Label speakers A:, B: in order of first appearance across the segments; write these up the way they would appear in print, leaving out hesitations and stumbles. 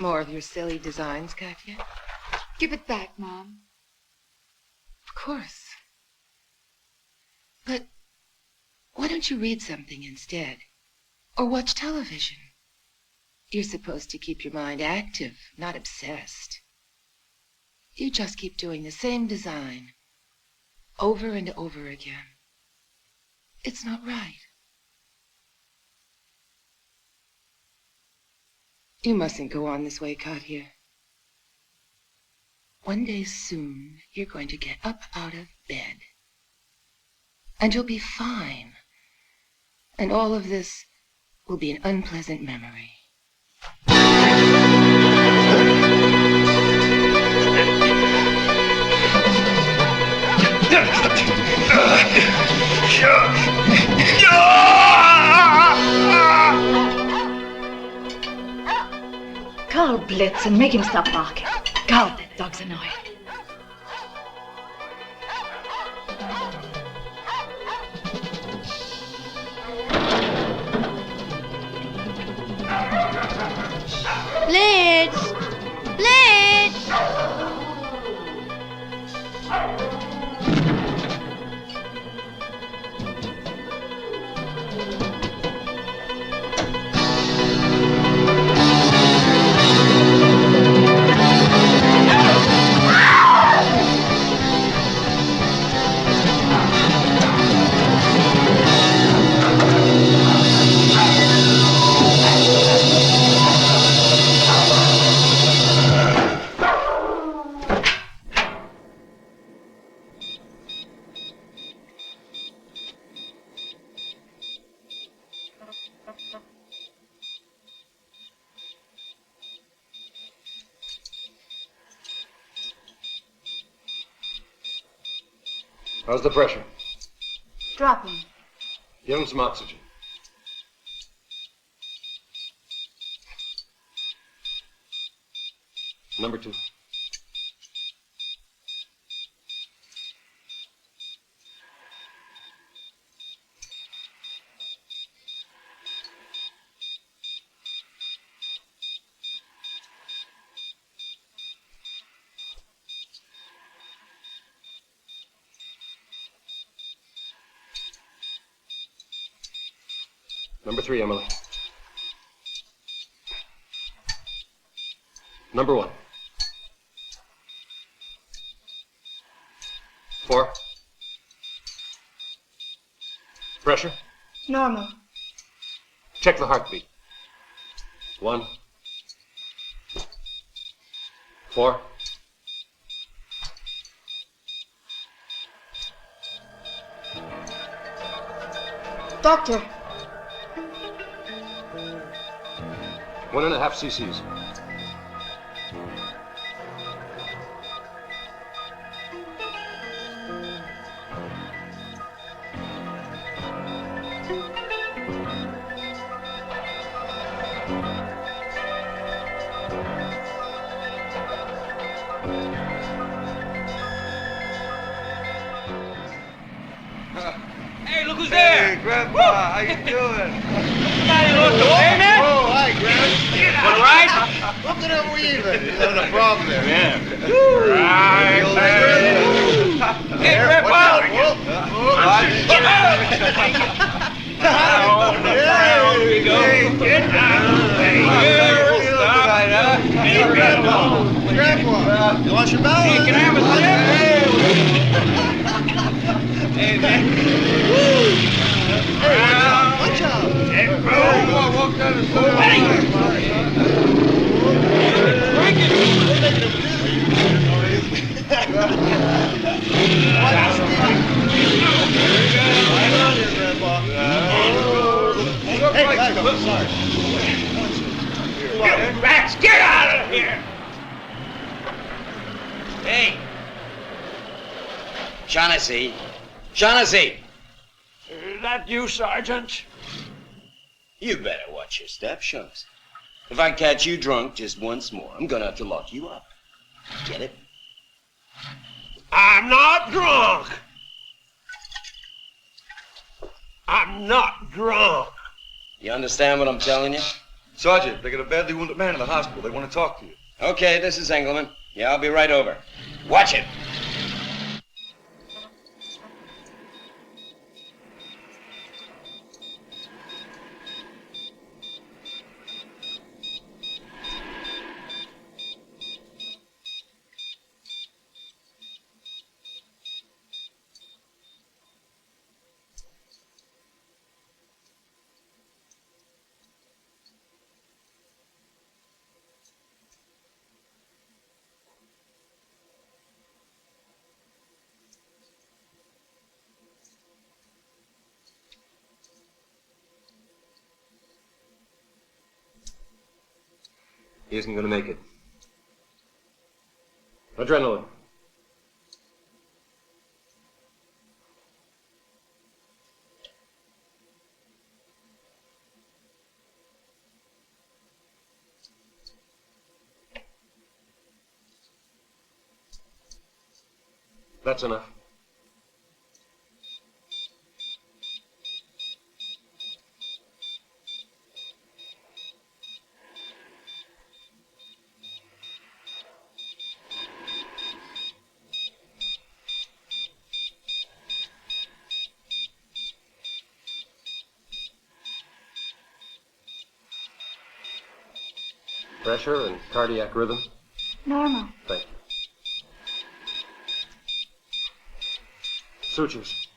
A: More of your silly designs, Katya?
B: Give it back, Mom.
A: Of course. But why don't you read something instead? Or watch television? You're supposed to keep your mind active, not obsessed. You just keep doing the same design over and over again. It's not right. You mustn't go on this way, Katya. One day soon, you're going to get up out of bed. And you'll be fine. And all of this will be an unpleasant memory.
C: Call Blitz and make him stop barking. God, that dog's annoying.
D: Blitz! Blitz!
E: How's the pressure?
C: Dropping.
E: Give him some oxygen. Number 2. Number 3, Emily. Number 1. 4. Pressure?
C: Normal.
E: Check the heartbeat. 1. 4.
C: Doctor.
E: 1.5 cc's.
F: Hey, look who's there!
G: Hey, Grandpa, how you doing?
F: Somebody look the way, man!
G: Oh, hi, Grandpa.
F: What, all right?
G: Look at him weaving. He's having a problem there.
F: Yeah. Right, hey, Grandpa! Get out! Down the ground we go. Get down. Hey, stop. Hey, Grandpa.
G: Grandpa, you want your bell?
F: Hey, can I have a sip? Hey, man.
G: Watch out.
F: Hey, bro.
G: Walk down the street.
F: Rats, get out of here! Hey!
H: Shaughnessy! Shaughnessy!
F: Is that you, Sergeant?
H: You better watch your step, Shaughnessy. If I catch you drunk just once more, I'm gonna have to lock you up. Get it?
F: I'm not drunk! I'm not drunk!
H: You understand what I'm telling you?
G: Sergeant, they got a badly wounded man in the hospital. They want to talk to you.
H: Okay, this is Engelman. Yeah, I'll be right over. Watch it!
E: He isn't going to make it. Adrenaline. That's enough. Pressure and cardiac rhythm?
C: Normal.
E: Thank you. Sutures.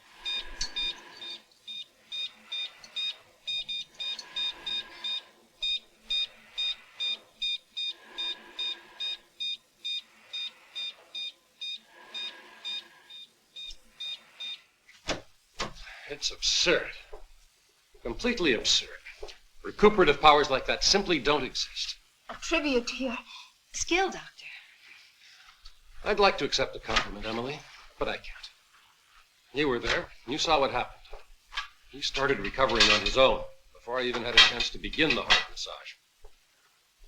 E: It's absurd. Completely absurd. Recuperative powers like that simply don't exist.
C: A tribute to your skill, Doctor.
E: I'd like to accept the compliment, Emily, but I can't. You were there. You saw what happened. He started recovering on his own before I even had a chance to begin the heart massage.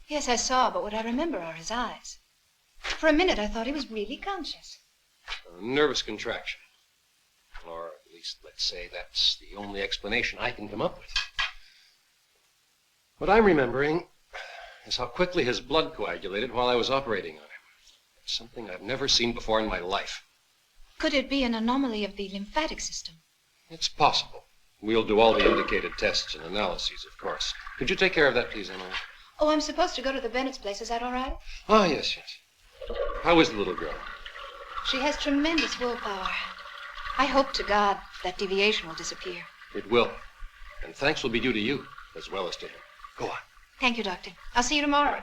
C: Yes, I saw, but what I remember are his eyes. For a minute, I thought he was really conscious.
E: A nervous contraction. Or at least, let's say, that's the only explanation I can come up with. What I'm remembering is how quickly his blood coagulated while I was operating on him. It's something I've never seen before in my life.
C: Could it be an anomaly of the lymphatic system?
E: It's possible. We'll do all the indicated tests and analyses, of course. Could you take care of that, please, Emily?
C: Oh, I'm supposed to go to the Bennett's place. Is that all right?
E: Ah, yes, yes. How is the little girl?
C: She has tremendous willpower. I hope to God that deviation will disappear.
E: It will. And thanks will be due to you as well as to him. Go on.
C: Thank you, Doctor. I'll see you tomorrow.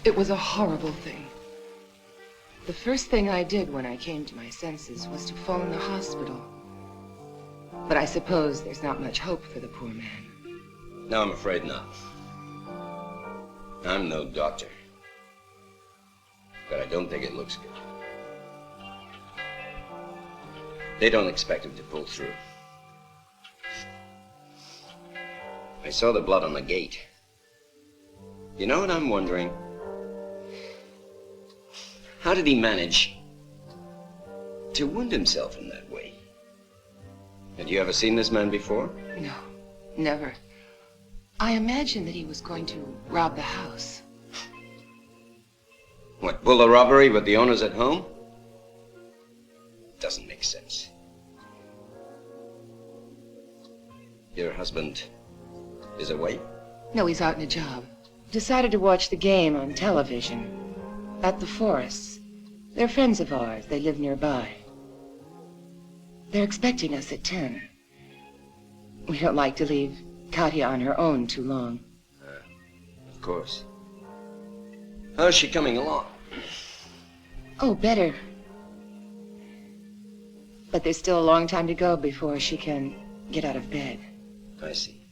A: It was a horrible thing. The first thing I did when I came to my senses was to phone the hospital. But I suppose there's not much hope for the poor man.
H: No, I'm afraid not. I'm no doctor. But I don't think it looks good. They don't expect him to pull through. I saw the blood on the gate. You know what I'm wondering? How did he manage to wound himself in that way? Had you ever seen this man before?
A: No, never. I imagined that he was going to rob the house.
H: What, pull a robbery with the owners at home? Doesn't make sense. Your husband is away?
A: No, he's out on a job. Decided to watch the game on television. At the forests. They're friends of ours. They live nearby. They're expecting us at 10. We don't like to leave Katya on her own too long.
H: Of course. How's she coming along?
A: Oh, better. But there's still a long time to go before she can get out of bed.
H: I see.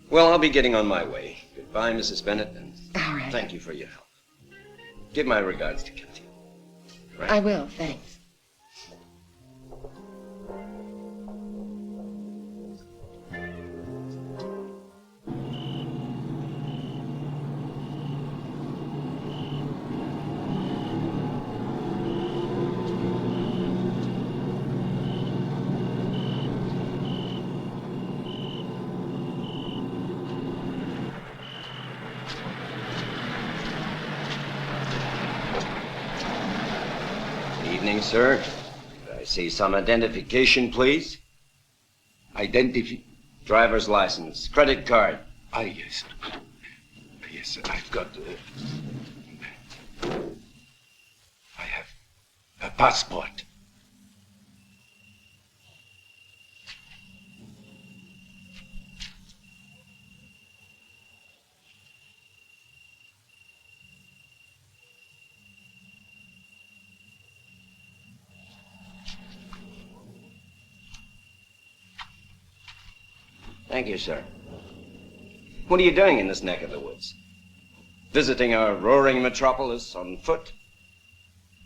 H: Well, I'll be getting on my way. Goodbye, Mrs. Bennett, and
A: All right.
H: thank you for your help. Give my regards to Katya. Right?
A: I will, thanks.
H: evening, sir. Could I see some identification, please? Driver's license, credit card.
I: Yes. Yes, I've got... I have a passport.
H: Thank you, sir. What are you doing in this neck of the woods? Visiting our roaring metropolis on foot?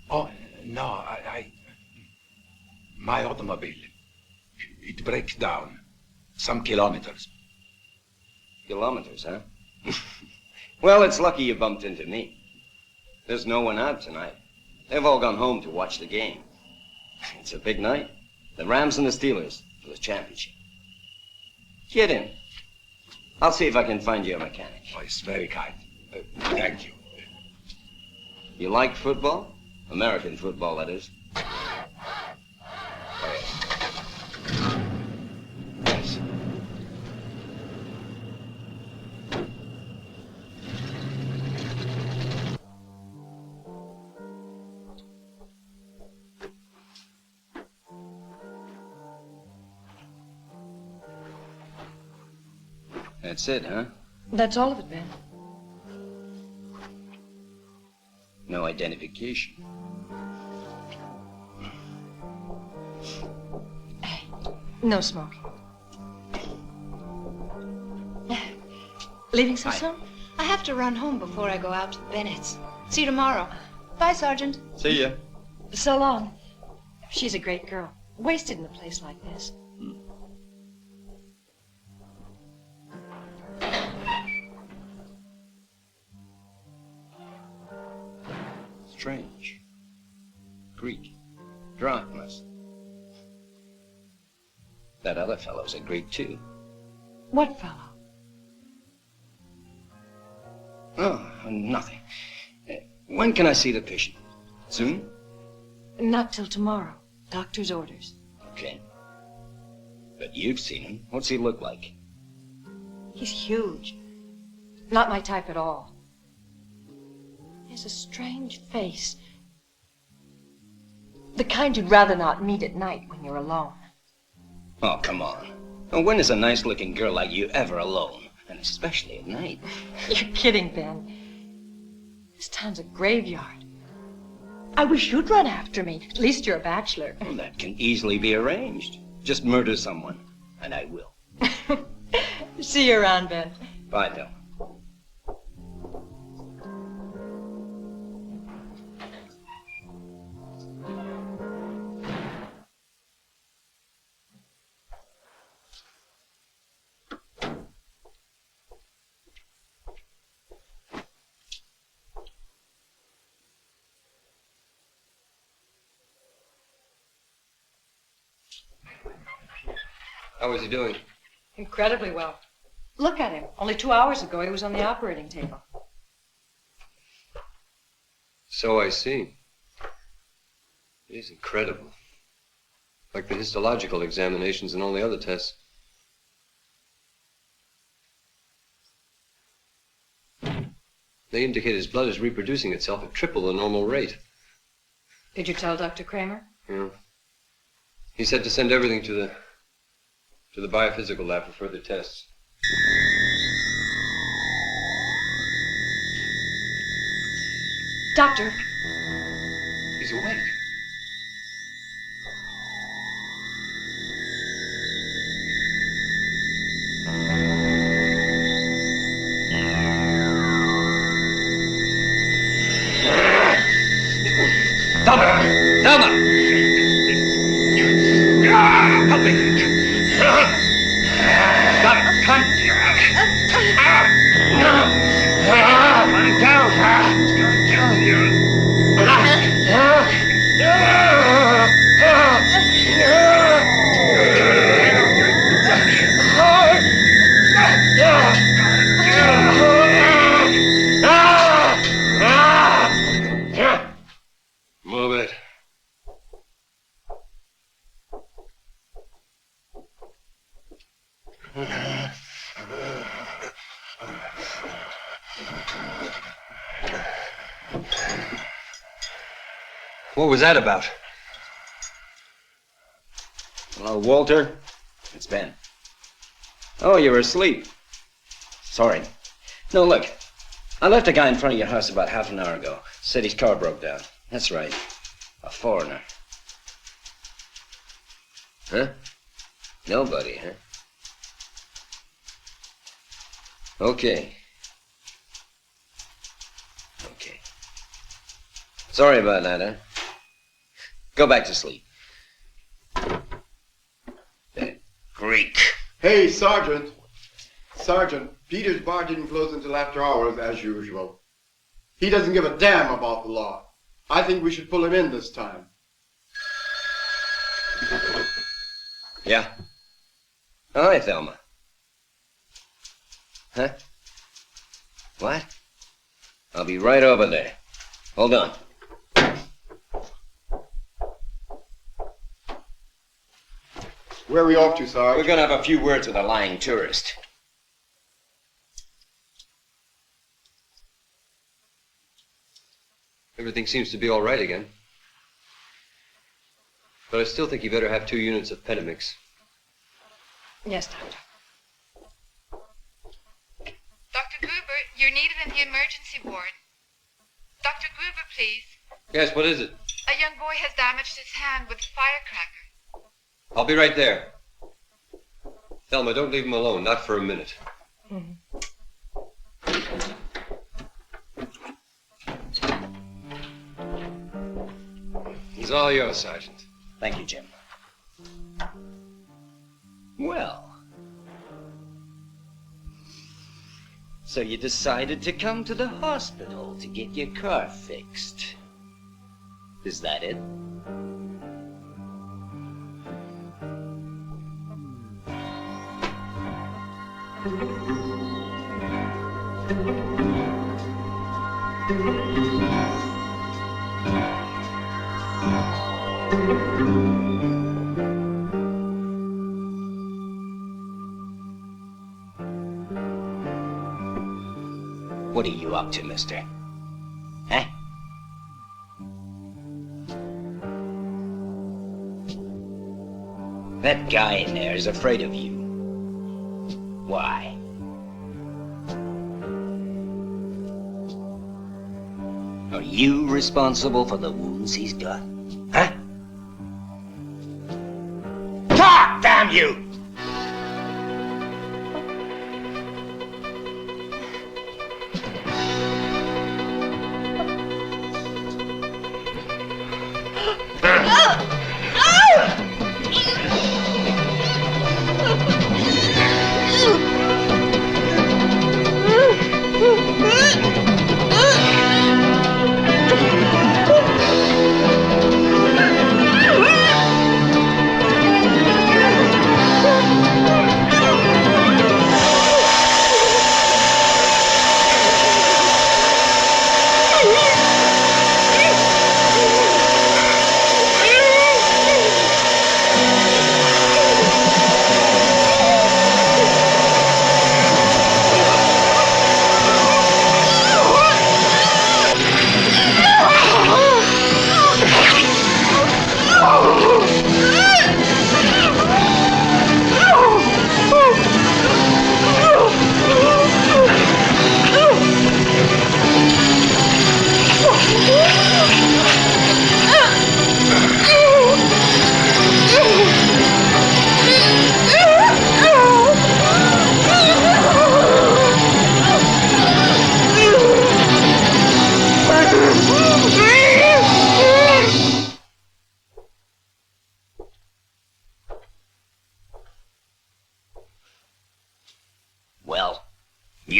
I: Oh, no, my automobile, it breaks down some kilometers.
H: Kilometers, huh? Well, it's lucky you bumped into me. There's no one out tonight. They've all gone home to watch the game. It's a big night. The Rams and the Steelers for the championship. Get in. I'll see if I can find you a mechanic.
I: Oh, it's very kind. Thank you.
H: You like football? American football, that is.
I: Yes.
H: That's it, huh?
C: That's all of it, Ben.
H: No identification.
C: No smoking. Leaving so soon? I have to run home before I go out to the Bennett's. See you tomorrow. Bye, Sergeant.
H: See ya.
C: So long. She's a great girl. Wasted in a place like this.
H: Strange. Greek. Drachmas. That other fellow's a Greek, too.
C: What fellow?
H: Oh, nothing. When can I see the patient? Soon?
C: Not till tomorrow. Doctor's orders.
H: Okay. But you've seen him. What's he look like?
C: He's huge. Not my type at all. He has a strange face. The kind you'd rather not meet at night when you're alone.
H: Oh, come on. Well, when is a nice-looking girl like you ever alone? And especially at night.
C: You're kidding, Ben. This town's a graveyard. I wish you'd run after me. At least you're a bachelor.
H: Well, that can easily be arranged. Just murder someone, and I will.
C: See you around, Ben.
H: Bye, Bill.
E: How was he doing?
C: Incredibly well. Look at him. Only 2 hours ago, he was on the operating table.
E: So I see. He's incredible. Like the histological examinations and all the other tests. They indicate his blood is reproducing itself at triple the normal rate.
C: Did you tell Dr. Kramer?
E: Yeah. He said to send everything to the biophysical lab for further tests.
C: Doctor.
E: He's awake.
F: Thelma! Help me! Stop it! Calm down!
H: What was that about? Hello, Walter. It's Ben. Oh, you were asleep. Sorry. No, look. I left a guy in front of your house about half an hour ago. Said his car broke down. That's right. A foreigner. Huh? Nobody, huh? Okay. Okay. Sorry about that, huh? Go back to sleep. Greek.
J: Hey, Sergeant. Sergeant, Peter's bar didn't close until after hours, as usual. He doesn't give a damn about the law. I think we should pull him in this time.
H: Yeah. Hi, Thelma. Huh? What? I'll be right over there. Hold on.
J: Where are we off to, Sarge?
H: We're gonna have a few words with a lying tourist.
E: Everything seems to be all right again. But I still think you better have 2 units of Penamix.
C: Yes, Doctor.
B: Dr. Gruber, you're needed in the emergency ward. Dr. Gruber, please.
E: Yes, what is it?
B: A young boy has damaged his hand with a firecracker.
E: I'll be right there. Thelma, don't leave him alone, not for a minute. He's all yours, Sergeant.
H: Thank you, Jim. Well. So you decided to come to the hospital to get your car fixed. Is that it? What are you up to, mister? Huh? That guy in there is afraid of you. Why? Are you responsible for the wounds he's got? Huh? Talk, damn you!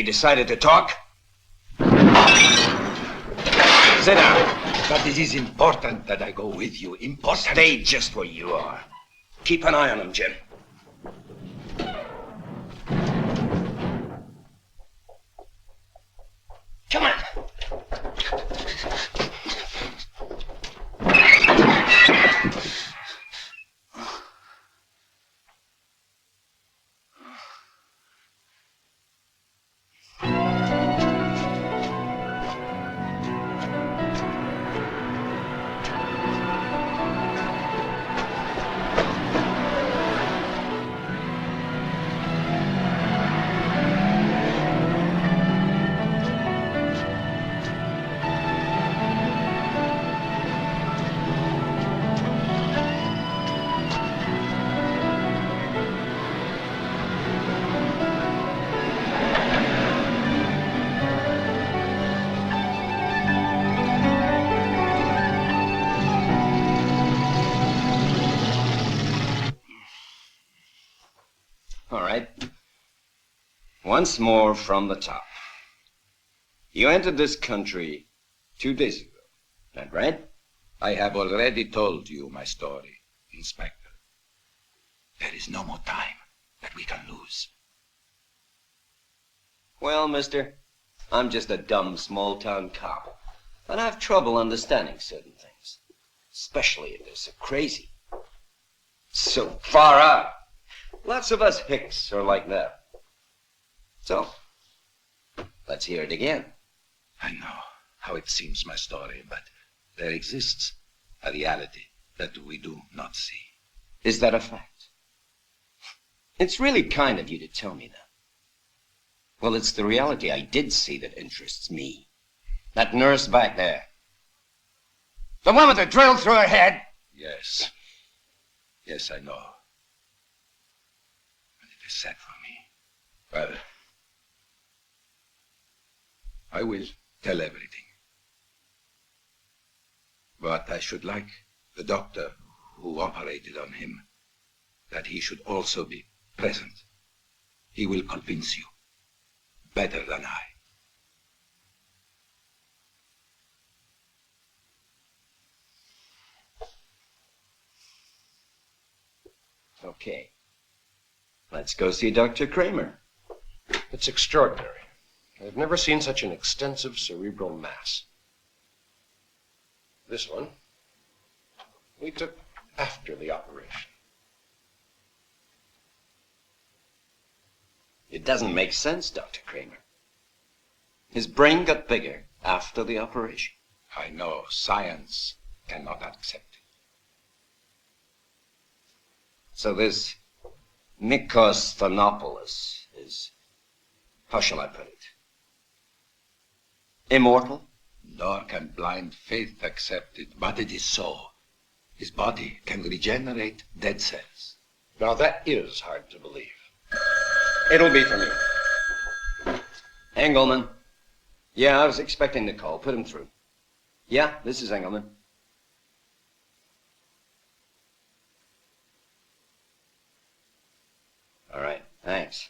H: Decided to talk? Sit down.
I: But it is important that I go with you. Important.
H: Stay just where you are. Keep an eye on him, Jim. Come on. Once more from the top. You entered this country 2 days ago, that right?
I: I have already told you my story, Inspector. There is no more time that we can lose.
H: Well, mister, I'm just a dumb small-town cop, but I have trouble understanding certain things, especially if they're so crazy, so far out. Lots of us hicks are like that. So, let's hear it again.
I: I know how it seems my story, but there exists a reality that we do not see.
H: Is that a fact? It's really kind of you to tell me that. Well, it's the reality I did see that interests me. That nurse back there. The one with the drill through her head.
I: Yes. Yes, I know. And it is sad for me. Well, I will tell everything. But I should like the doctor who operated on him, that he should also be present. He will convince you better than I.
H: Okay. Let's go see Dr. Kramer.
E: It's extraordinary. I've never seen such an extensive cerebral mass. This one we took after the operation.
H: It doesn't make sense, Dr. Kramer. His brain got bigger after the operation.
I: I know science cannot accept it.
H: So this Nikos Thanopoulos is, how shall I put it, immortal?
I: Nor can blind faith accept it, but it is so. His body can regenerate dead cells.
E: Now that is hard to believe.
H: It'll be from you. Engelman. Yeah, I was expecting the call. Put him through. Yeah, this is Engelman. All right, thanks.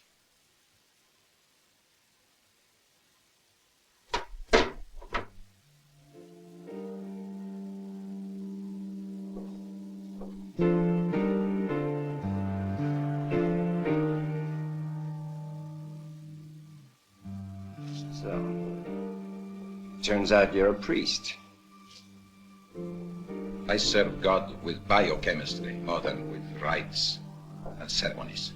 H: Turns out you're a priest.
I: I serve God with biochemistry more than with rites and ceremonies.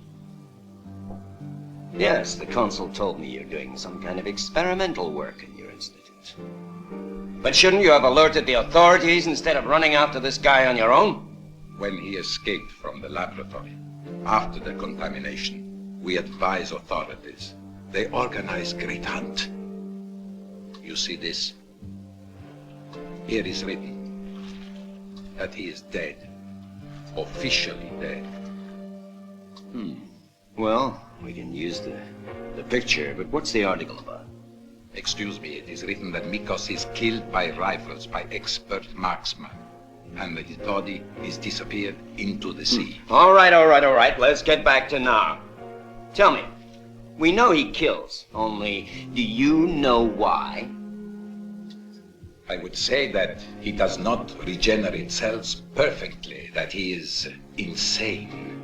H: Yes, the consul told me you're doing some kind of experimental work in your institute. But shouldn't you have alerted the authorities instead of running after this guy on your own?
I: When he escaped from the laboratory, after the contamination, we advise authorities. They organize great hunt. You see this? Here is written that he is dead, officially dead.
H: Well, we can use the picture, but what's the article about?
I: Excuse me, it is written that Mikos is killed by rifles by expert marksmen, and that his body is disappeared into the sea.
H: All right. Let's get back to now. Tell me, we know he kills, only do you know why?
I: I would say that he does not regenerate cells perfectly, that he is insane.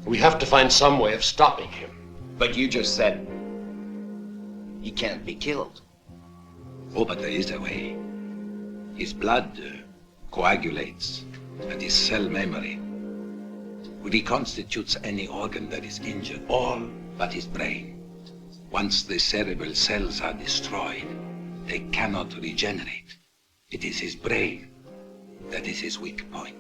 E: We have to find some way of stopping him.
H: But you just said he can't be killed.
I: Oh, but there is a way. His blood coagulates, and his cell memory reconstitutes any organ that is injured, all but his brain. Once the cerebral cells are destroyed, they cannot regenerate. It is his brain that is his weak point.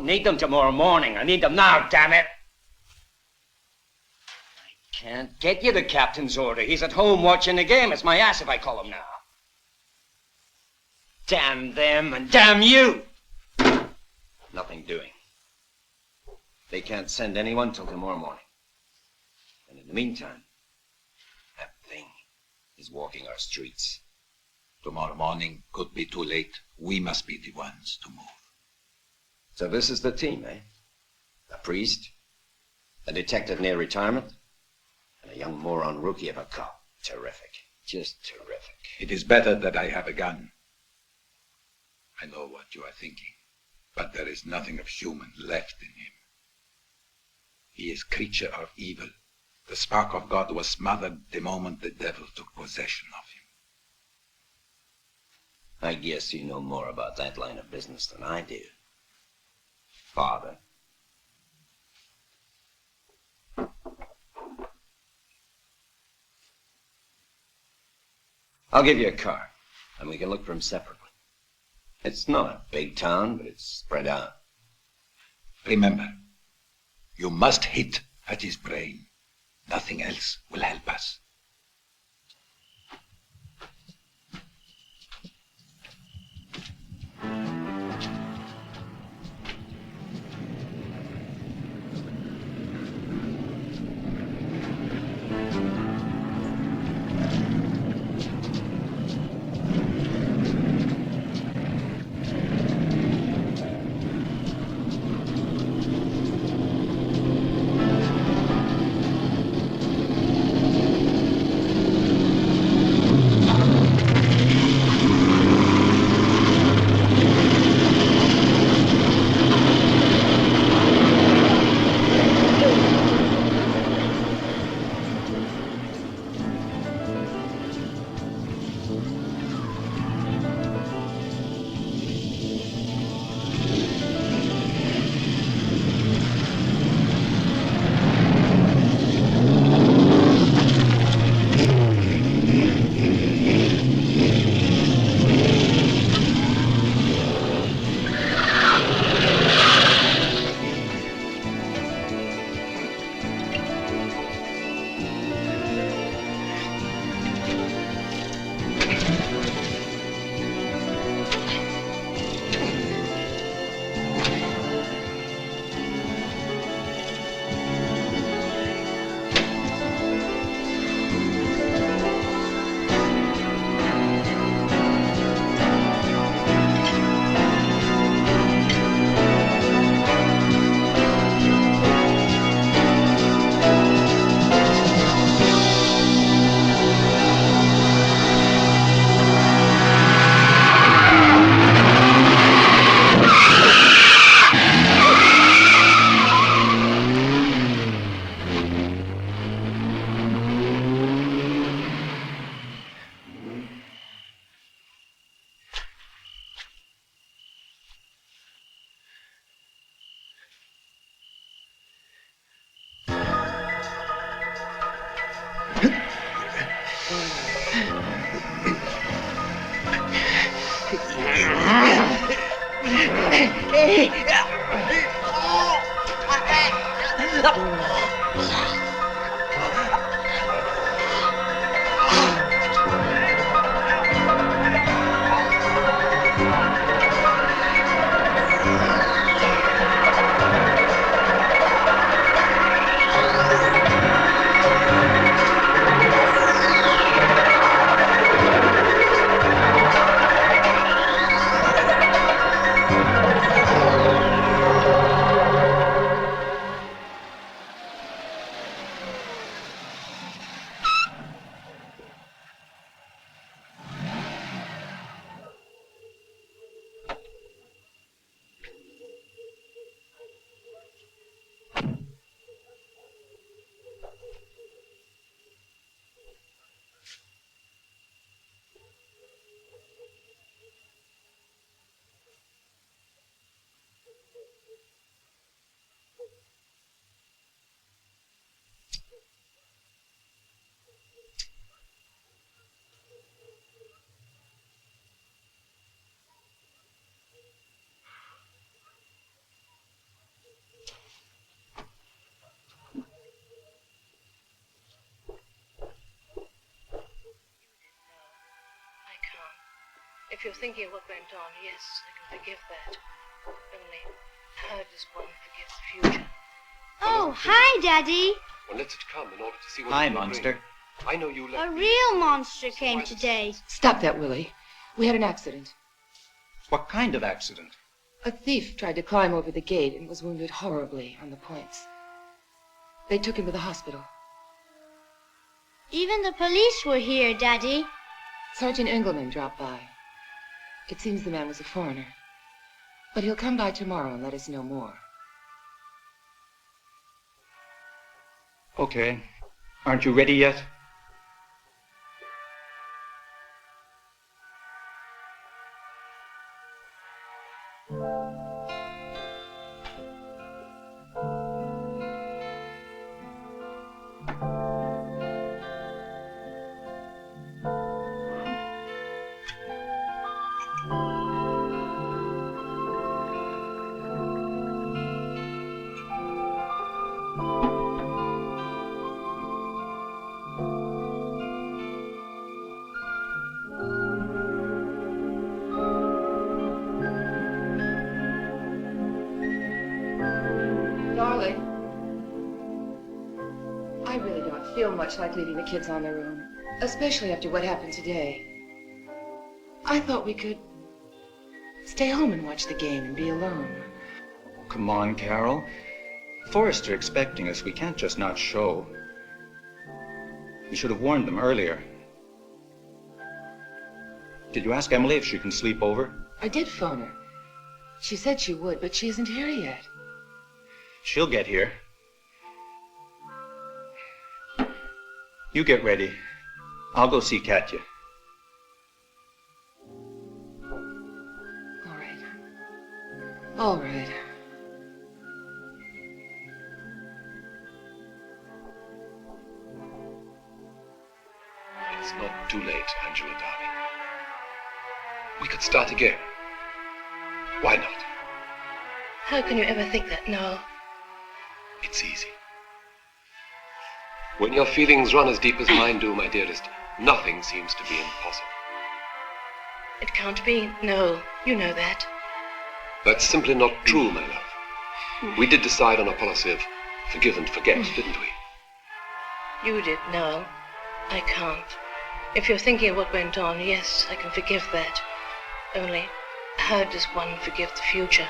H: Need them tomorrow morning. I need them now, damn it. I can't get you the captain's order. He's at home watching the game. It's my ass if I call him now. Damn them and damn you. Nothing doing. They can't send anyone till tomorrow morning. And in the meantime, that thing is walking our streets.
I: Tomorrow morning could be too late. We must be the ones to move.
H: So this is the team, eh? A priest, a detective near retirement, and a young moron rookie of a cop. Terrific. Just terrific.
I: It is better that I have a gun. I know what you are thinking, but there is nothing of human left in him. He is creature of evil. The spark of God was smothered the moment the devil took possession of him.
H: I guess you know more about that line of business than I do. Father. I'll give you a car, and we can look for him separately. It's not a big town, but it's spread out.
I: Remember, you must hit at his brain. Nothing else will help us.
K: If you're thinking of what went on, yes, I can forgive that. Only, how does one forgive the future?
D: Oh, hi, Daddy.
E: One lets it come in order to see what
L: Hi,
E: it may
L: monster.
E: bring. I know you left
D: A
E: me.
D: real monster came today.
A: Stop that, Willie. We had an accident.
L: What kind of accident?
A: A thief tried to climb over the gate and was wounded horribly on the points. They took him to the hospital.
D: Even the police were here, Daddy.
A: Sergeant Engelman dropped by. It seems the man was a foreigner. But he'll come by tomorrow and let us know more.
L: Okay. Aren't you ready yet?
A: Darling, I really don't feel much like leaving the kids on their own, especially after what happened today. I thought we could stay home and watch the game and be alone.
L: Come on, Carol. Forrests are expecting us. We can't just not show. We should have warned them earlier. Did you ask Emily if she can sleep over?
A: I did phone her. She said she would, but she isn't here yet.
L: She'll get here. You get ready. I'll go see Katya.
A: All right. All right.
E: It's not too late, Angela, darling. We could start again. Why not?
K: How can you ever think that, Noel?
E: It's easy. When your feelings run as deep as mine do, my dearest, nothing seems to be impossible.
K: It can't be, Noel. You know that.
E: That's simply not true, my love. We did decide on a policy of forgive and forget, didn't we?
K: You did, Noel. I can't. If you're thinking of what went on, yes, I can forgive that. Only, how does one forgive the future?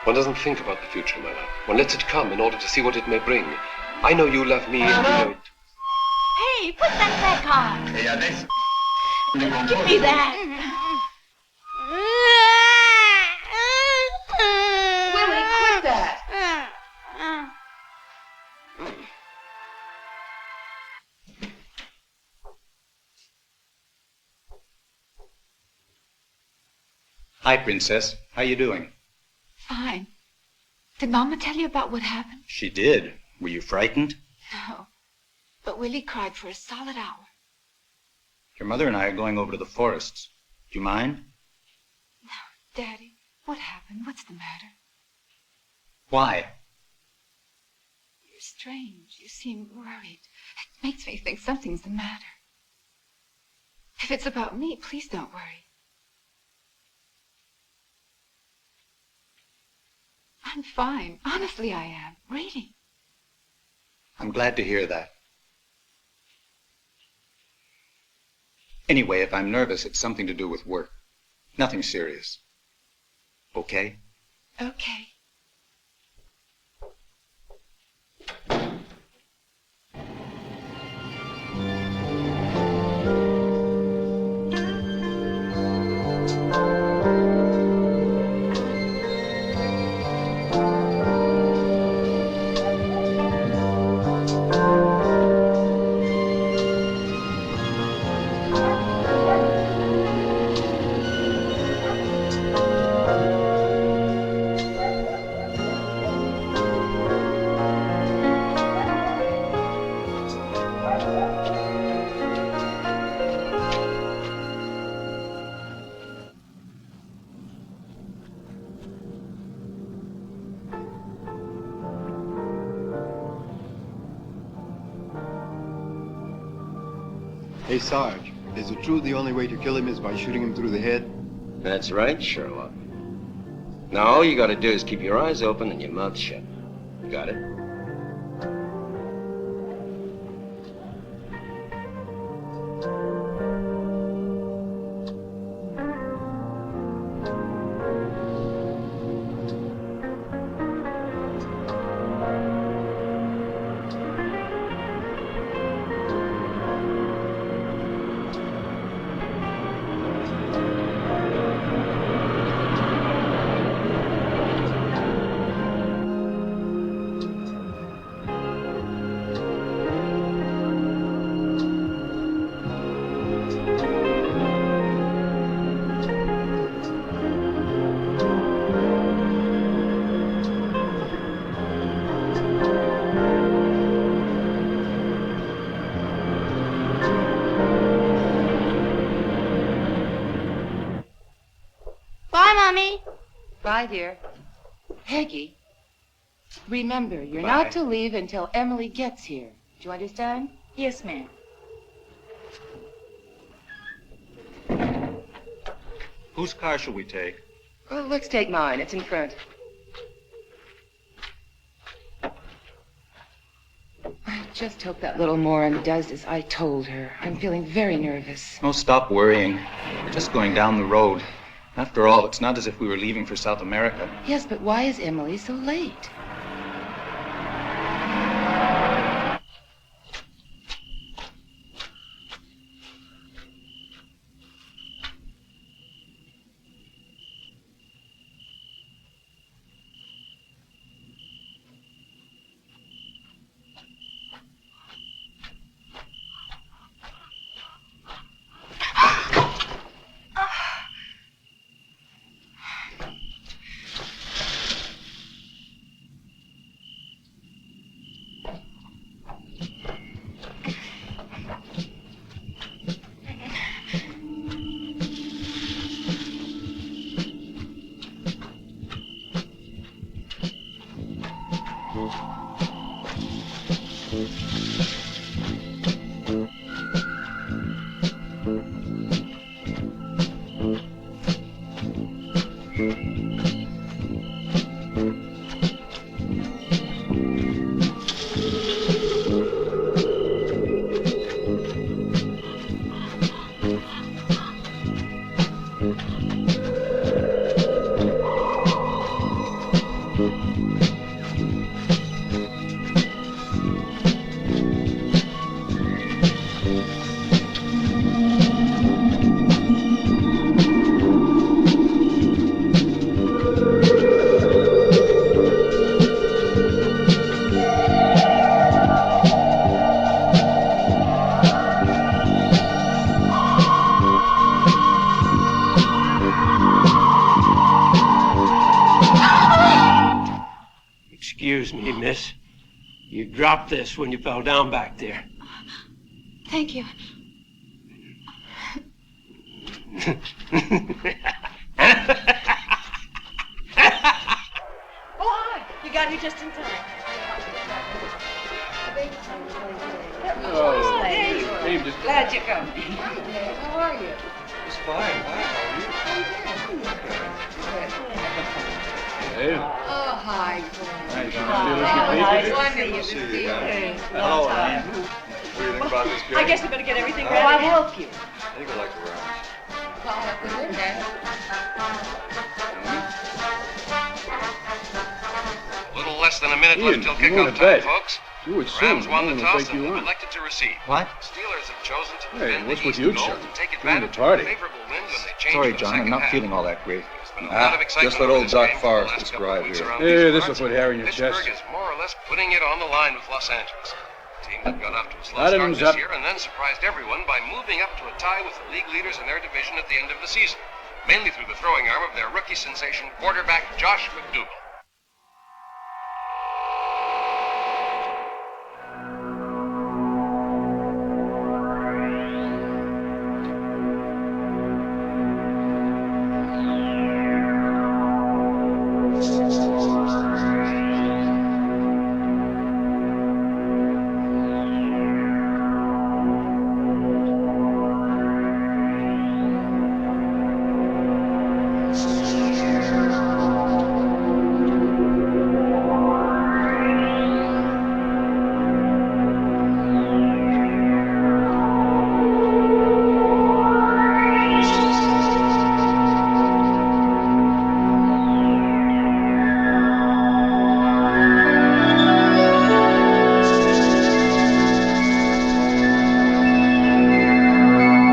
E: One doesn't think about the future, my love. One lets it come in order to see what it may bring. I know you love me and you know it.
C: Hey, put that back on.
I: E adesso...
C: Give me that.
A: Willie, quit that.
L: Hi, Princess. How you doing?
M: Fine. Did Mama tell you about what happened?
L: She did. Were you frightened?
M: No. But Willie cried for a solid hour.
L: Your mother and I are going over to the forests. Do you mind?
M: No, Daddy. What happened? What's the matter?
L: Why?
M: You're strange. You seem worried. It makes me think something's the matter. If it's about me, please don't worry. I'm fine. Honestly, I am. Really.
L: I'm glad to hear that. Anyway, if I'm nervous, it's something to do with work. Nothing serious. Okay?
M: Okay.
J: Hey, Sarge, is it true the only way to kill him is by shooting him through the head?
H: That's right, Sherlock. Now all you gotta do is keep your eyes open and your mouth shut. Got it?
A: Bye, dear. Peggy, remember, you're not to leave until Emily gets here. Do you understand?
C: Yes, ma'am.
L: Whose car shall we take?
A: Well, let's take mine. It's in front. I just hope that little moron does as I told her. I'm feeling very nervous.
L: Oh, stop worrying. We're just going down the road. After all, it's not as if we were leaving for South America.
A: Yes, but why is Emily so late?
F: Excuse me, miss. You dropped this when you fell down back there.
M: Thank you.
C: Are you just in time?
F: Oh,
C: there you
F: Dave, just
C: glad you come.
F: How are you? It's fine. Dave?
M: Oh, hi.
F: Nice.
C: Wonderful to see you.
G: Hello, Anne. What do you think about this game?
C: I guess we better get everything ready. I'll help you.
G: I think I like the rounds.
M: Call up the window.
E: A little less than a minute
F: Ian,
E: left till
F: you want
E: kickoff
F: to
E: time,
F: bet?
E: folks.
F: Do it
E: The
F: soon.
E: Rams won the
F: I'm gonna
E: toss
F: take
E: and
F: you
E: have
F: on.
E: elected to receive.
L: What?
E: Steelers have chosen to
F: Hey,
E: defend
F: what's
E: the
F: with
E: east
F: you,
E: goal
F: Chuck?
E: and take
F: Doing
E: advantage
F: the tardy.
E: of favorable winds when they change
L: Sorry,
E: for the
L: John, I'm
E: second
L: not
E: half.
L: feeling all that great.
E: There's been a lot of excitement
G: just let
E: over
G: old
E: this
G: Doc
E: game for the
G: Forrest
E: last couple
G: describe
E: of weeks
G: here.
E: around
F: Yeah,
E: these
F: this will
E: parts.
F: put hair in your chest.
E: Pittsburgh is more or less putting it on the line with Los Angeles. The team that got off to a slow
F: Adams
E: start
F: up.
E: this year and then surprised everyone by moving up to a tie with the league leaders in their division at the end of the season, mainly through the throwing arm of their rookie sensation quarterback Josh McDougal.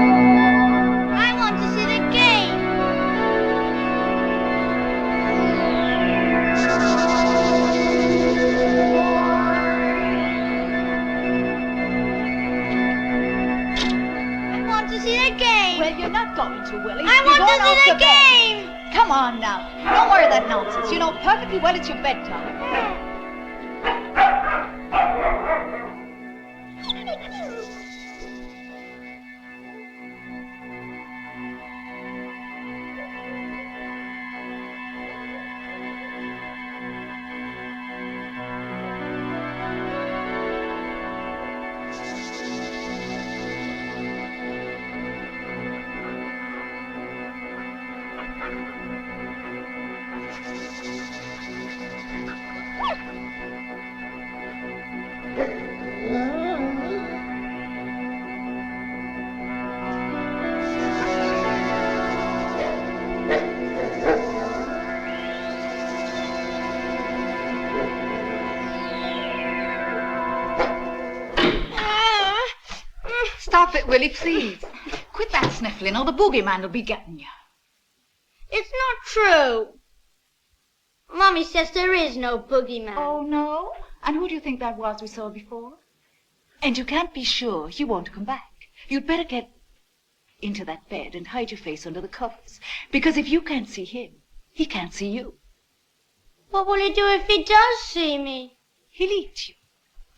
D: I want to see the game. I want to see the game.
C: Well, you're not going to, Willie.
D: I
C: You're
D: want
C: going
D: to
C: off
D: see the
C: to bed.
D: game.
C: Come on now. No more of that nonsense. You know perfectly well it's your bedtime.
M: Stop it, Willie, please.
C: Quit that sniffling or the boogeyman will be getting you.
D: It's not true. Mommy says there is no boogeyman.
C: Oh, no? And who do you think that was we saw before? And you can't be sure he won't come back. You'd better get into that bed and hide your face under the covers. Because if you can't see him, he can't see you.
D: What will he do if he does see me?
C: He'll eat you.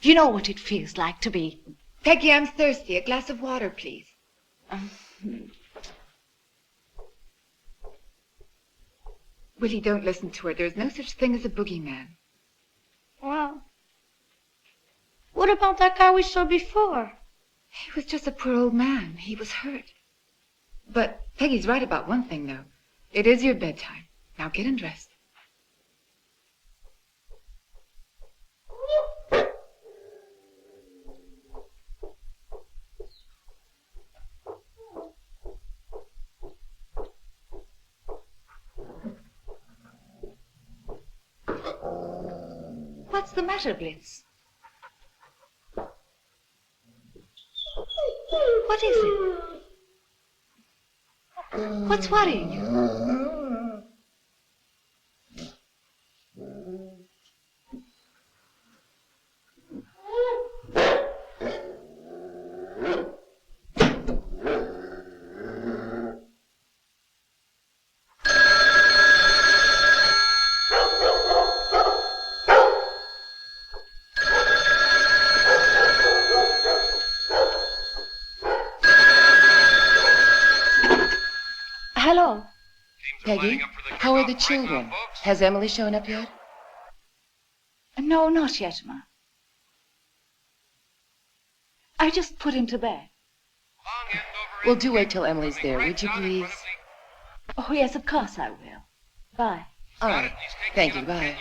C: You know what it feels like to be...
M: Peggy, I'm thirsty. A glass of water, please. Willie, don't listen to her. There's no such thing as a boogeyman.
D: Well, what about that guy we saw before?
M: He was just a poor old man. He was hurt. But Peggy's right about one thing, though. It is your bedtime. Now get undressed.
C: What's the matter, Blitz? What is it? What's worrying you?
A: Hello. Peggy, how are the children? Has Emily shown up yet?
C: No, not yet, Ma. I just put him to bed.
A: Well, do wait till Emily's there, would you please?
C: Oh, yes, of course I will. Bye.
A: All right. Thank you. Bye.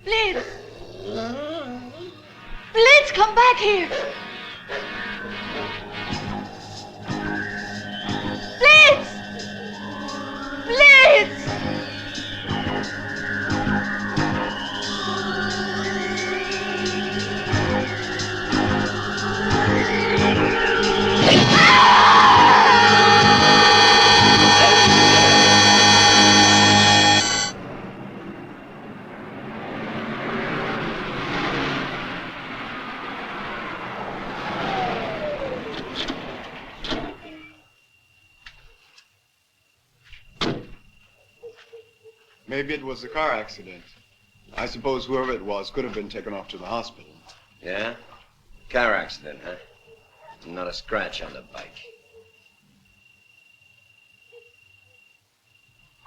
C: Blitz! Blitz, come back here! Blitz! Blitz!
J: Maybe it was a car accident. I suppose whoever it was could have been taken off to the hospital.
H: Yeah? Car accident, huh? Not a scratch on the bike.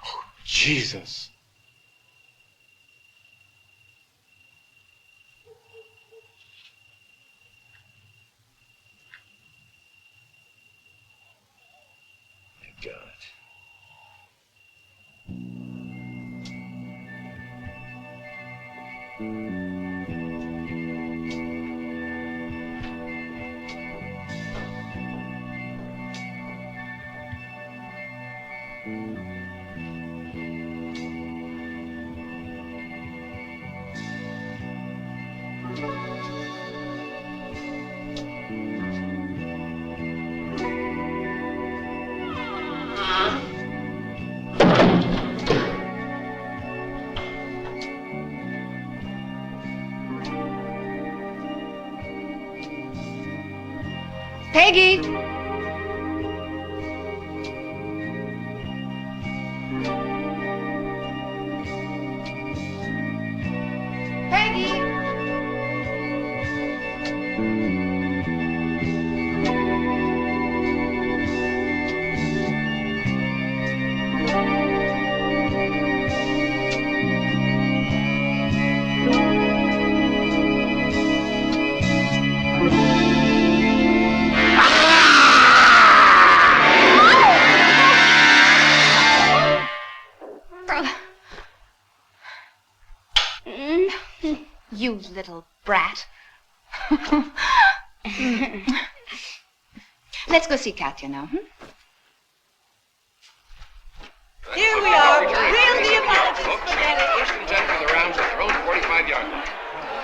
J: Oh, Jesus.
H: Thank God.
C: Peggy! Peggy! You little brat. Let's go see Katya now.
F: Here we are. Real neophytes.
E: First and 10 for the rounds at their own 45-yard line.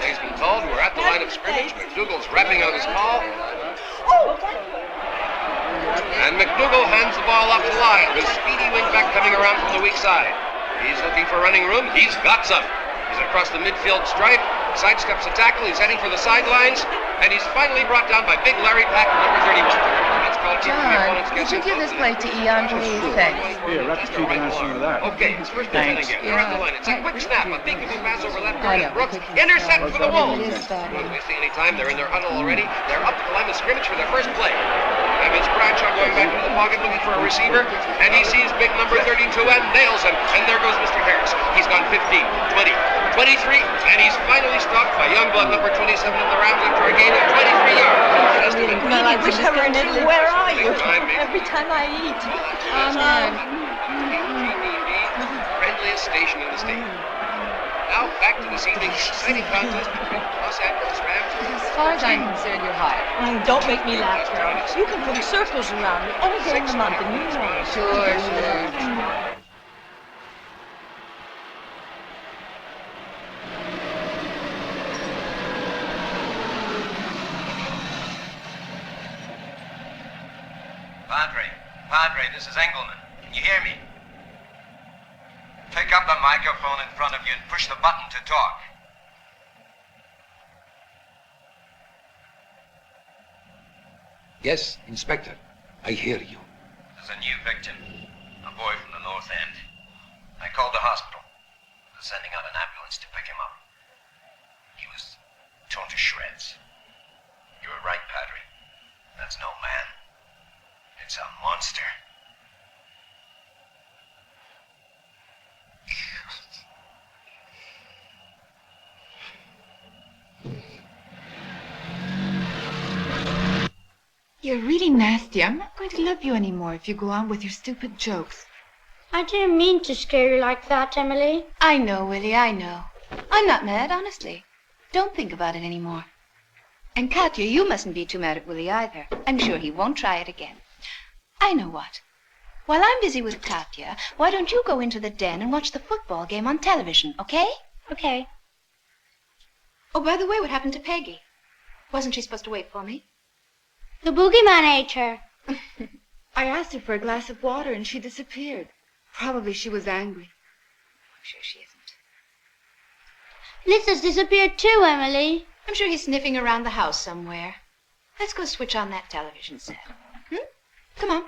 E: He's been told we're at the line of scrimmage. McDougal's wrapping out his call. And McDougal hands the ball up to Lyle, with speedy wingback coming around from the weak side. He's looking for running room. He's got some. He's across the midfield stripe, sidesteps a tackle, he's heading for the sidelines, and he's finally brought down by big Larry Pack, number 31. That's called keeping the opponent's
A: John, could you
E: guessing.
A: give this plate to Eon, please? Thanks.
N: Here, let's keep answering that.
E: Okay, it's first and 10 again. They're at the line. It's a quick snap, a peekaboo pass over left guard, and Brooks. Intercept for the Wolves. Not wasting any time. They're in their huddle already. They're up to the line of scrimmage for their first play. And it's Bradshaw going back into the pocket looking for a receiver, and he sees big number 32 and nails him. And there goes Mr. Harris. He's gone 15, 20, 23, and he's finally stopped by Youngblood, number 27 of the round, for a gain of 23 yards.
O: Well, I wish I were in Italy. Where are you? Every time I eat.
E: Friendliest station in the state. Now back to this evening's exciting contest between Los Angeles Rams.
A: As far as I'm concerned, you're hired.
O: Don't make me laugh, Carol. You can put circles around me all day in the month, and you know it.
A: Sure.
P: Padre, this is Engelman. Can you hear me? Pick up the microphone in front of you and push the button to talk.
I: Yes, Inspector. I hear you.
P: There's a new victim. A boy from the North End. I called the hospital. They're sending out an ambulance to pick him up. He was torn to shreds. You were right, Padre. That's no man.
M: You're really nasty. I'm not going to love you anymore if you go on with your stupid jokes.
D: I didn't mean to scare you like that, Emily.
C: I know, Willie, I know. I'm not mad, honestly. Don't think about it anymore. And Katya, you mustn't be too mad at Willie either. I'm sure he won't try it again. I know what. While I'm busy with Katya, why don't you go into the den and watch the football game on television, okay?
D: Okay.
C: Oh, by the way, what happened to Peggy? Wasn't she supposed to wait for me?
D: The boogeyman ate her.
M: I asked her for a glass of water and she disappeared. Probably she was angry.
C: I'm sure she isn't.
D: Lisa's disappeared too, Emily.
C: I'm sure he's sniffing around the house somewhere. Let's go switch on that television set. Come on.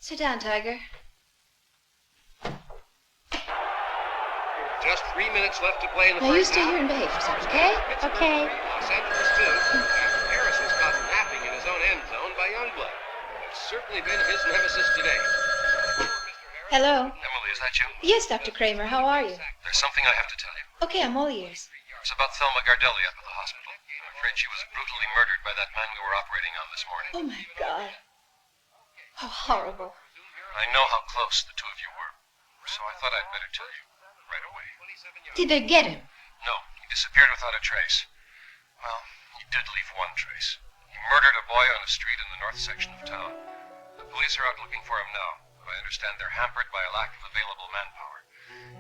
C: Sit down, Tiger.
E: Just 3 minutes left to play in the
C: Now you
E: first
C: stay
E: half.
C: here and behave yourself, okay?
D: Okay.
E: Los Angeles 2. After Harris was caught napping in his own end zone by Youngblood. It's certainly been his nemesis today.
C: Hello.
P: Emily, is that you?
C: Yes, Dr. Kramer, how are you?
P: There's something I have to tell you.
C: Okay, I'm all ears.
P: It's about Thelma Gardelli up at the hospital. I'm afraid she was brutally murdered by that man we were operating on this morning.
C: Oh, my God. How horrible.
P: I know how close the two of you were, so I thought I'd better tell you right away.
C: Did they get him?
P: No, he disappeared without a trace. Well, he did leave one trace. He murdered a boy on a street in the north section of town. The police are out looking for him now, but I understand they're hampered by a lack of available manpower.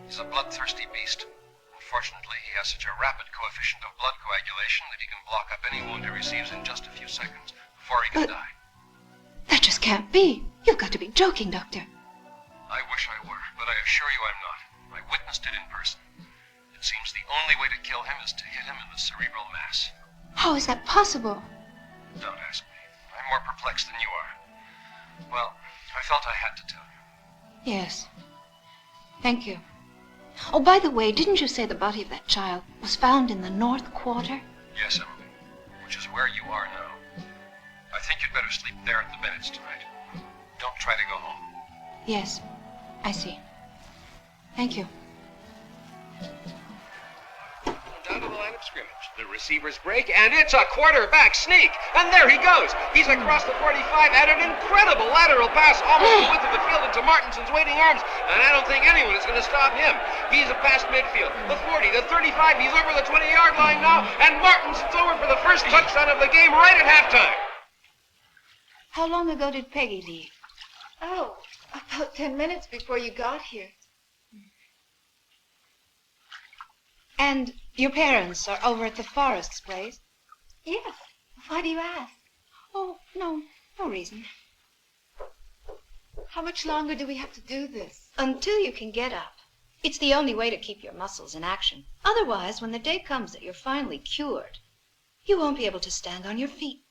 P: He's a bloodthirsty beast. Unfortunately, he has such a rapid coefficient of blood coagulation that he can block up any wound he receives in just a few seconds before he can die.
C: That just can't be. You've got to be joking, Doctor.
P: I wish I were, but I assure you I'm not. I witnessed it in person. It seems the only way to kill him is to hit him in the cerebral mass.
C: How is that possible?
P: Don't ask me. I'm more perplexed than you are. Well, I felt I had to tell you.
C: Yes. Thank you. Oh, by the way, didn't you say the body of that child was found in the North Quarter?
P: Yes, Emily, which is where you are now. I think you'd better sleep there at the Bennetts tonight. Don't try to go home.
C: Yes, I see. Thank you.
E: Down to the line of scrimmage. The receivers break, and it's a quarterback sneak. And there he goes. He's across the 45 at an incredible lateral pass, almost the width of the field into Martinson's waiting arms. And I don't think anyone is going to stop him. He's past midfield. The 40, the 35, he's over the 20-yard line now. And Martinson's over for the first touchdown of the game right at halftime.
C: How long ago did Peggy leave?
M: Oh, about 10 minutes before you got here.
C: And your parents are over at the Forest's place?
M: Yes. Why do you ask?
C: Oh, no reason.
M: How much longer do we have to do this?
C: Until you can get up. It's the only way to keep your muscles in action. Otherwise, when the day comes that you're finally cured, you won't be able to stand on your feet.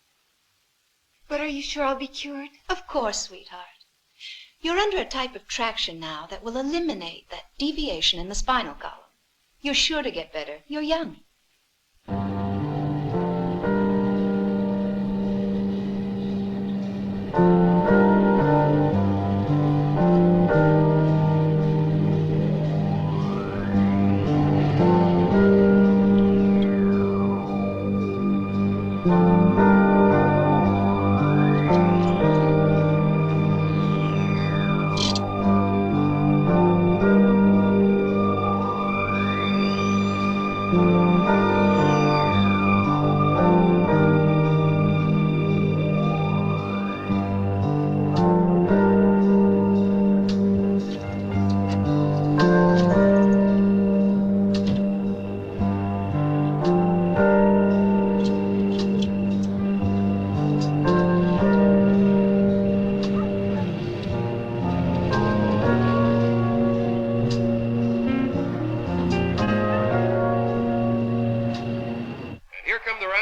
M: But are you sure I'll be cured?
C: Of course, sweetheart. You're under a type of traction now that will eliminate that deviation in the spinal column. You're sure to get better. You're young.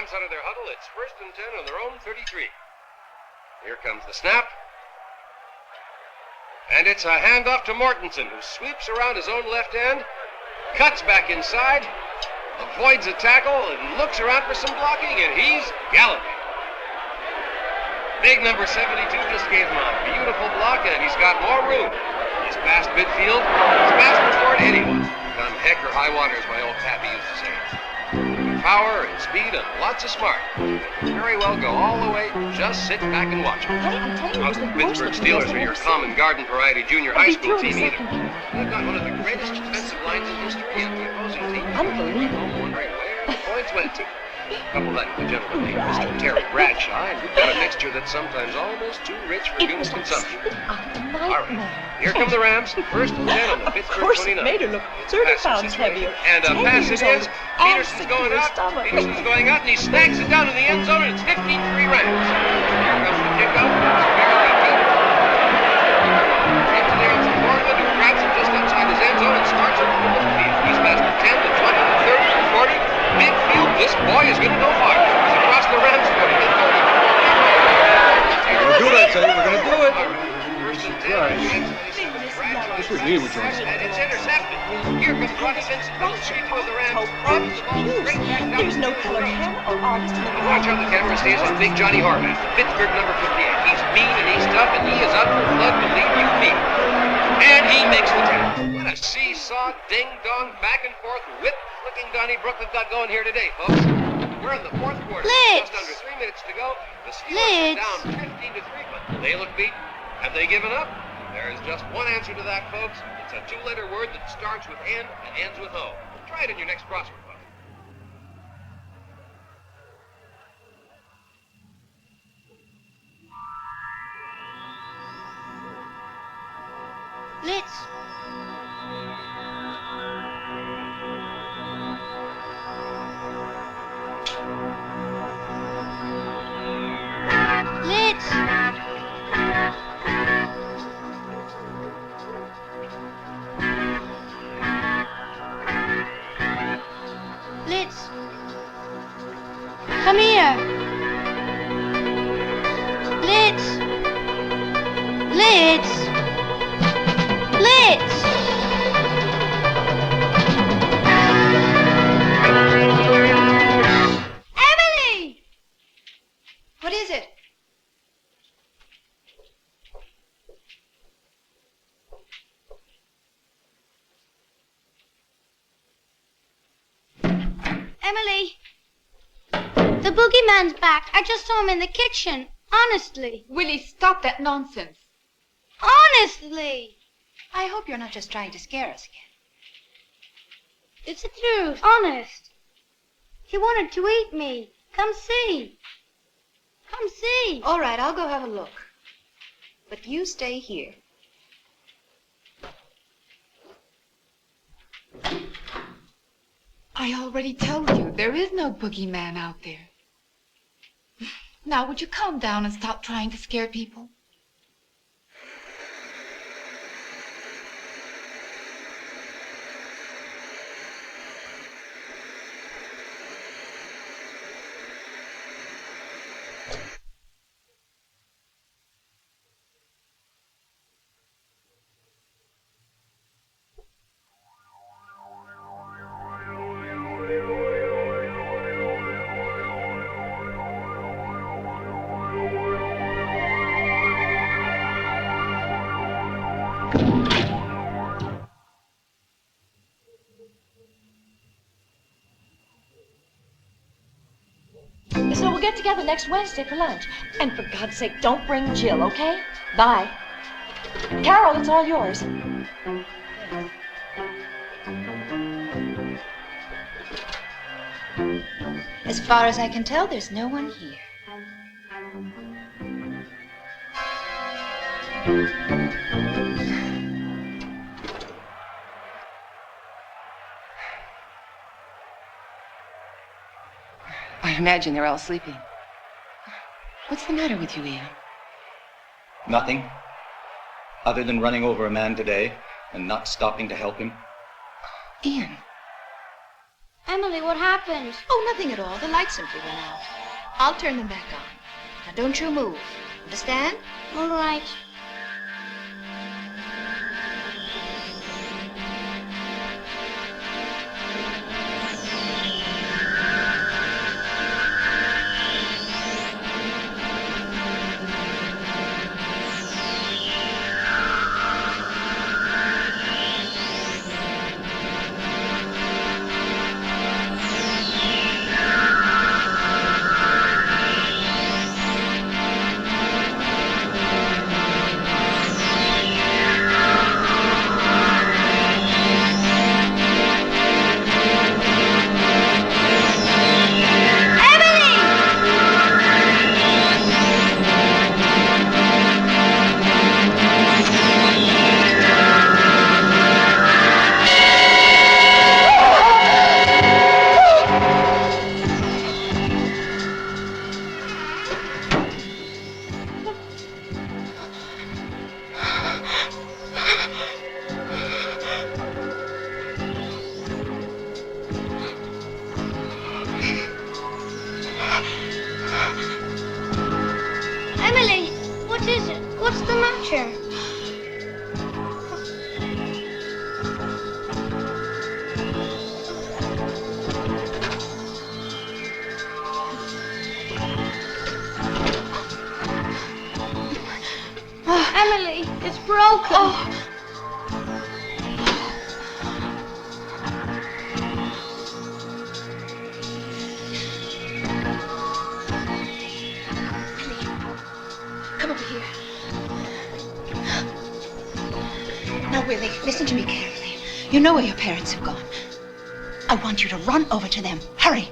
E: Out of their huddle, it's 1st and 10 on their own 33. Here comes the snap. And it's a handoff to Mortensen, who sweeps around his own left end, cuts back inside, avoids a tackle, and looks around for some blocking, and he's galloping. Big number 72 just gave him a beautiful block, and he's got more room. He's past midfield. He's past before anyone. Come heck or high water, as my old pappy used to say. Power and speed and lots of smart. Very well go all the way. Just sit back and watch them. Not the Pittsburgh Steelers are your common garden variety junior high school team either. They've got one of the greatest defensive lines in history, and the opposing team. Unbelievable. Wondering where the points went to. Couple that with a gentleman named Mr. Terry Bradshaw, and we've got a mixture that's sometimes almost too rich for human consumption. All right, here come the Rams. First and 10 on the Pittsburgh 29.
O: Of course, it made her look 30 pounds heavier.
E: And a pass it is. Peterson's going out. Peterson's going out, and he snags it down in the end zone, and it's 15-3 Rams. Here comes the kickoff. It's barely deep. Into there, it's Portland, who grabs it just outside his end zone and starts it over the field. He's past the 10, the 20, the 30, the 40. Big field. This boy is going to go far. He's across the Rams 40.
N: We're going to do it, I tell you. We're going to do it.
E: First and 10.
N: This was me with Johnson.
E: And it's intercepted. Here comes Ronnie Vincent. Number 32 of the Rams. Drops the ball straight back down.
O: There's no color him or artist in the world.
E: Watch how the camera stays on Big Johnny Horvath, Pittsburgh number 58. He's mean and he's tough and he is out for blood, believe you me. And he makes the tackle. What a seesaw, ding-dong, back and forth, whip-flicking Donnybrook we've got going here today, folks. We're in the fourth quarter.
D: Blitz.
E: Just under 3 minutes to go. The Steelers are down 15-3, but they look beaten. Have they given up? There is just one answer to that, folks. It's a two-letter word that starts with N and ends with O. Try it in your next crossword, folks.
D: Blitz. Blitz. Blitz. Come here. Blitz. Blitz. Blitz! Emily!
A: What is it?
D: Emily! The boogeyman's back. I just saw him in the kitchen. Honestly.
M: Willie, stop that nonsense.
D: Honestly!
A: I hope you're not just trying to scare us again.
D: It's the truth. Honest. He wanted to eat me. Come see. Come see.
A: All right, I'll go have a look. But you stay here.
M: I already told you, there is no boogeyman out there. Now, would you calm down and stop trying to scare people?
O: So we'll get together next Wednesday for lunch. And for God's sake, don't bring Jill, okay? Bye. Carol, it's all yours.
A: As far as I can tell, there's no one here. I imagine they're all sleeping. What's the matter with you, Ian?
L: Nothing. Other than running over a man today and not stopping to help him.
A: Ian.
D: Emily, what happened?
A: Oh, nothing at all. The light simply went out. I'll turn them back on. Now, don't you move.
D: Understand? All right. Emily, what is it? What's the matter? Emily, it's broken. Oh.
A: Come over here. Now, Willie, listen to me carefully. You know where your parents have gone. I want you to run over to them. Hurry.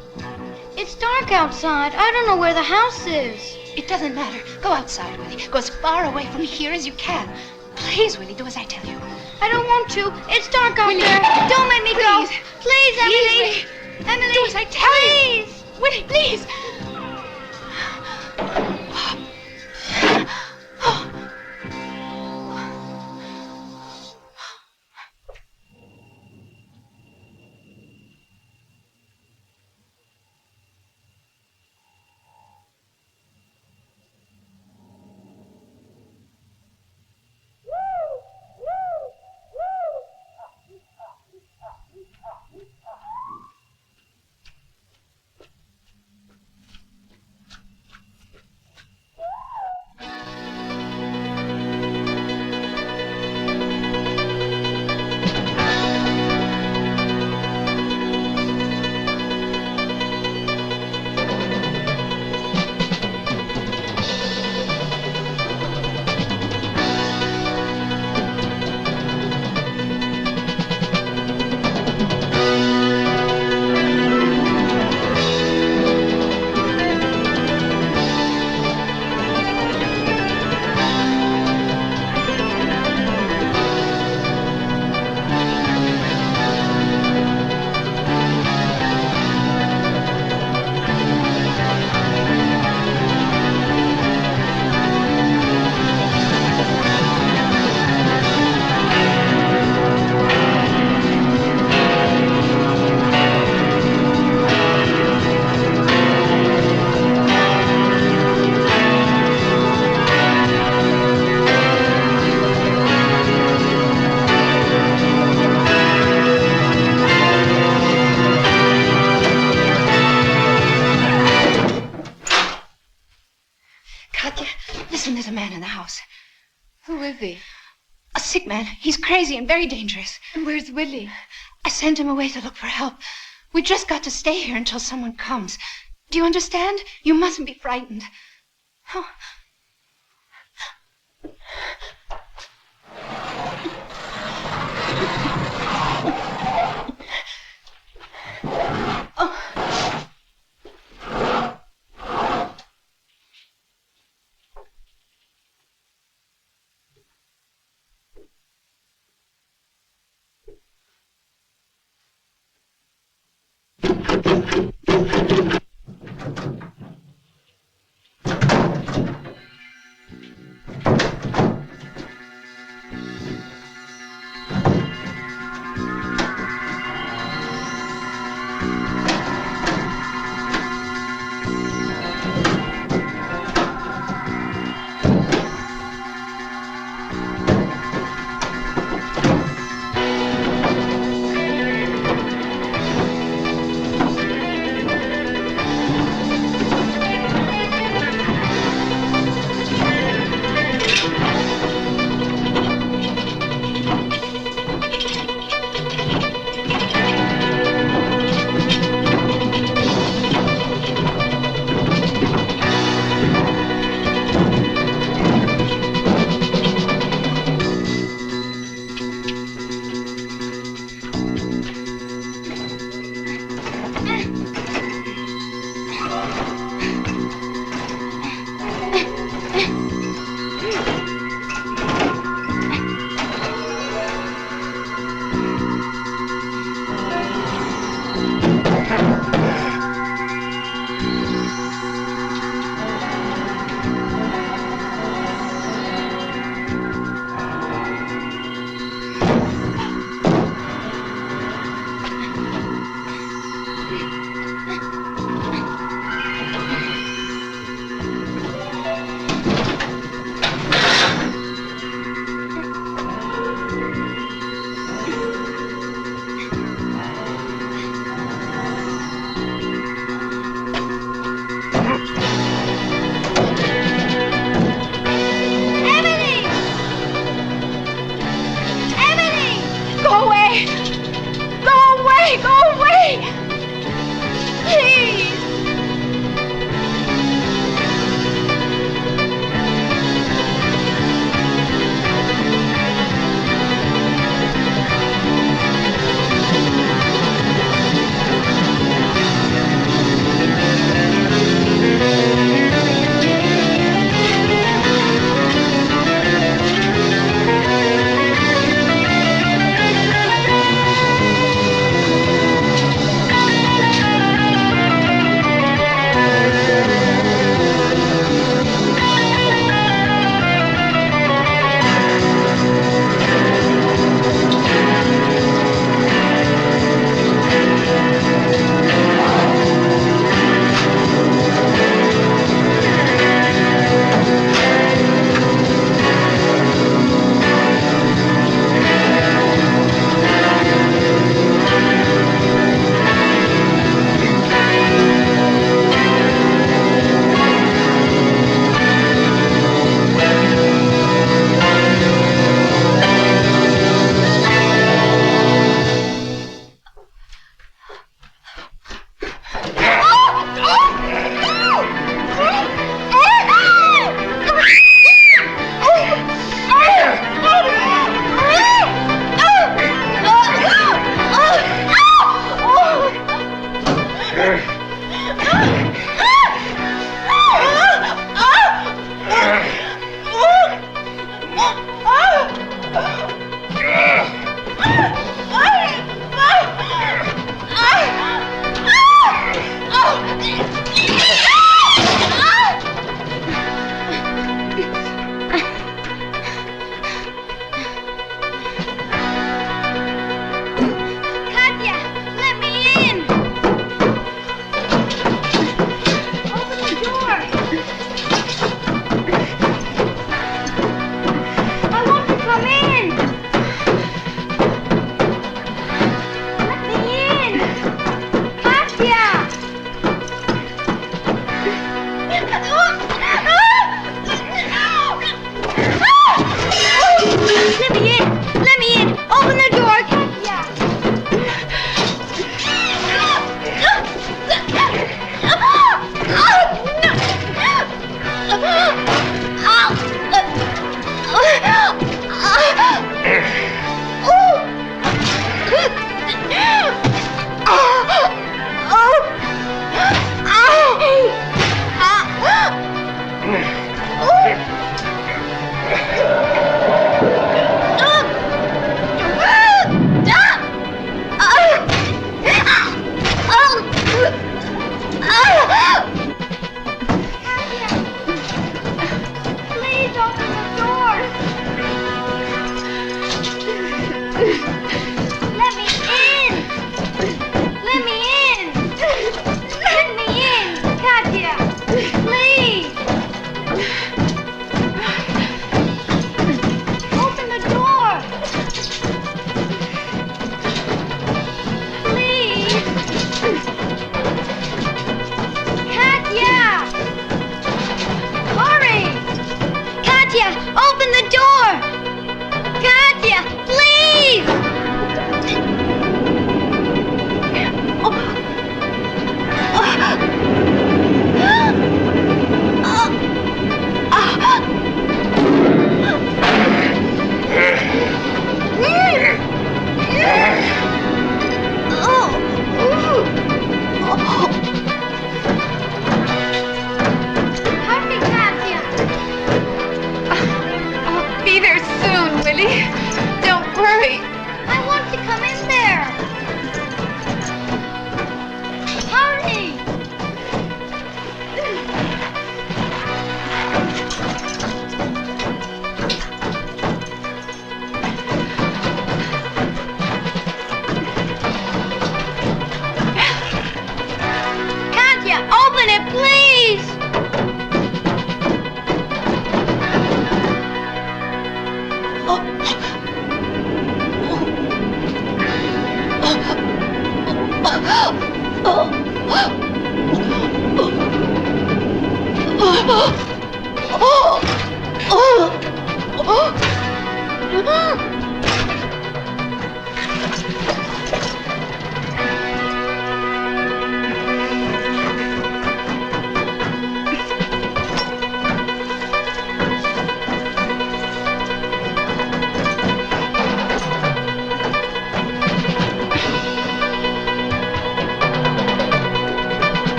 D: It's dark outside. I don't know where the house is.
A: It doesn't matter. Go outside, Willie. Go as far away from here as you can. Please, Willie, do as I tell you.
D: I don't want to. It's dark out there. Don't let me go. Please, Emily.
A: Please,
D: Emily.
A: do as I tell you.
D: Please.
A: Willie, please. There's a man in the house.
M: Who is he?
A: A sick man. He's crazy and very dangerous.
M: And where's Willie?
A: I sent him away to look for help. We just got to stay here until someone comes. Do you understand? You mustn't be frightened. Oh.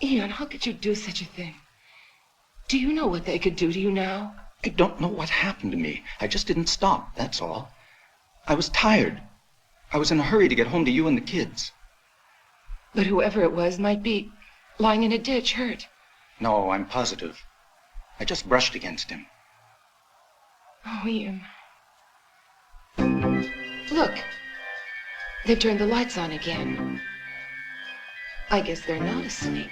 A: Ian, how could you do such a thing? Do you know what they could do to you now?
L: I don't know what happened to me. I just didn't stop, that's all. I was tired. I was in a hurry to get home to you and the kids.
A: But whoever it was might be lying in a ditch, hurt.
L: No, I'm positive. I just brushed against him.
A: Oh, Ian. Look. They've turned the lights on again. I guess they're not asleep.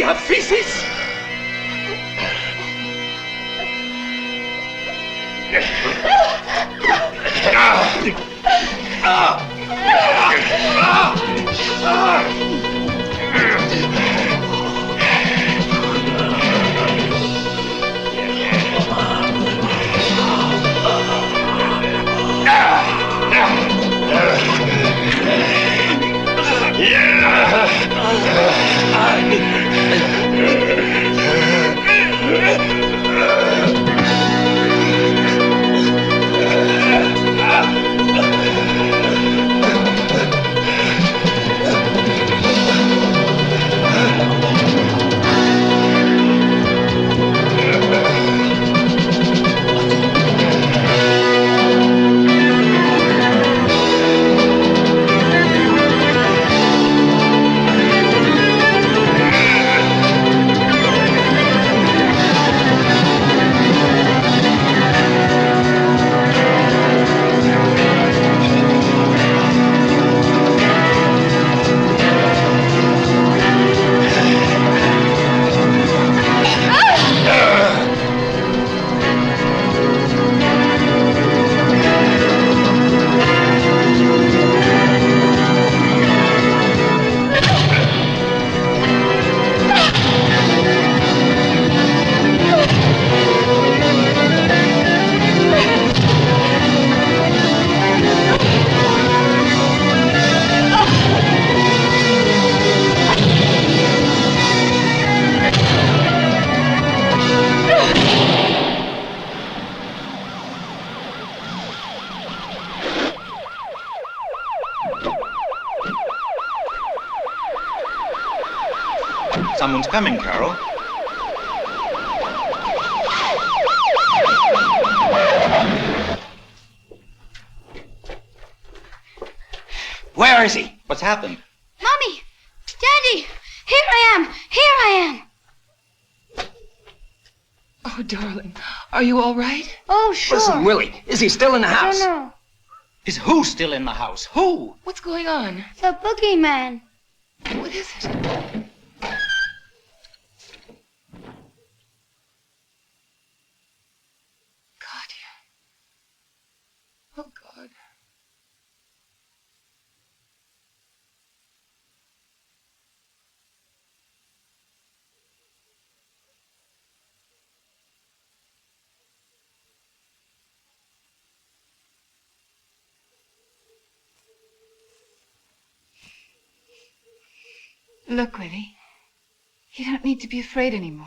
H: we have feces?
L: Someone's coming, Carol.
H: Where is he?
L: What's happened?
D: Mommy! Daddy! Here I am! Here I am!
A: Oh, darling, are you all right?
D: Oh, sure.
H: Listen, Willie, is he still in the house?
D: I don't know.
L: Is who still in the house? Who?
A: What's going on?
D: The boogeyman.
A: What is it? Oh, God.
M: Look, Willie. You don't need to be afraid anymore.